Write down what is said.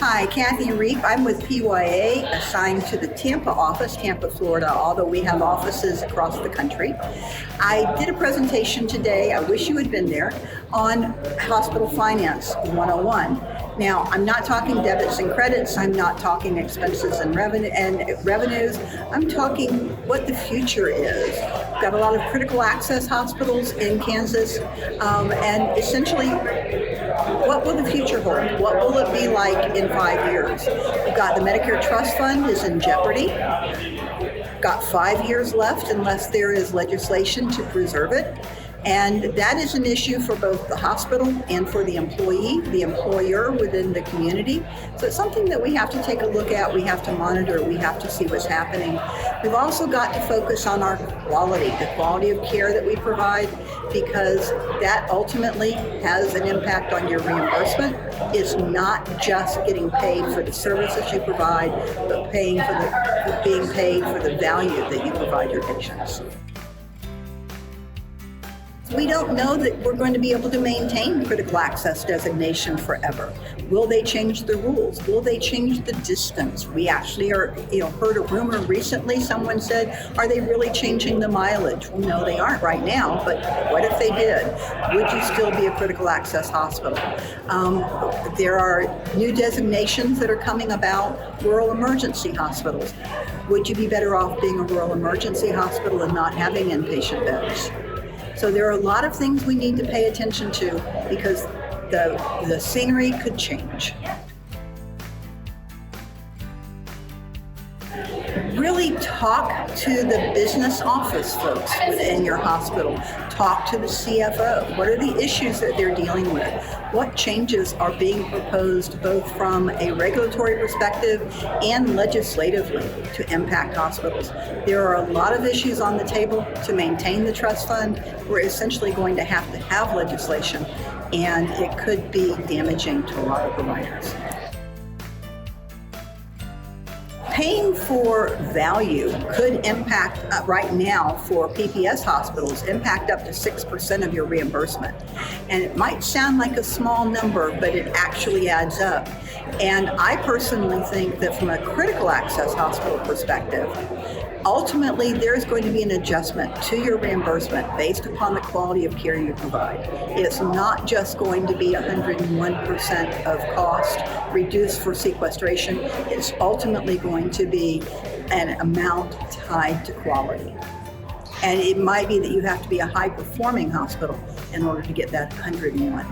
Hi, Kathy Reep. I'm with PYA, assigned to the Tampa office, Tampa, Florida, although we have offices across the country. I did a presentation today, I wish you had been there, on Hospital Finance 101. Now, I'm not talking debits and credits, I'm not talking expenses and revenues, I'm talking what the future is. We've got a lot of critical access hospitals in Kansas, and essentially, what will the future hold? What will it be like in 5 years? We've got the Medicare Trust Fund is in jeopardy. Got 5 years left unless there is legislation to preserve it. And that is an issue for both the hospital and for the employee, the employer within the community. So it's something that we have to take a look at, we have to monitor, we have to see what's happening. We've also got to focus on our quality, the quality of care that we provide, because that ultimately has an impact on your reimbursement. It's not just getting paid for the services you provide, but being paid for the value that you provide your patients. We don't know that we're going to be able to maintain critical access designation forever. Will they change the rules? Will they change the distance? We actually heard a rumor recently, someone said, are they really changing the mileage? Well, no, they aren't right now, but what if they did? Would you still be a critical access hospital? There are new designations that are coming about, rural emergency hospitals. Would you be better off being a rural emergency hospital and not having inpatient beds? So there are a lot of things we need to pay attention to because the scenery could change. Really talk to the business office folks within your hospital. Talk to the CFO. What are the issues that they're dealing with? What changes are being proposed both from a regulatory perspective and legislatively to impact hospitals? There are a lot of issues on the table to maintain the trust fund. We're essentially going to have legislation, and it could be damaging to a lot of providers. Paying for value could impact, right now for PPS hospitals, impact up to 6% of your reimbursement. And it might sound like a small number, but it actually adds up. And I personally think that from a critical access hospital perspective, ultimately there's going to be an adjustment to your reimbursement based upon the quality of care you provide. It's not just going to be 101% of cost reduced for sequestration. It's ultimately going to be an amount tied to quality. And it might be that you have to be a high-performing hospital in order to get that 101.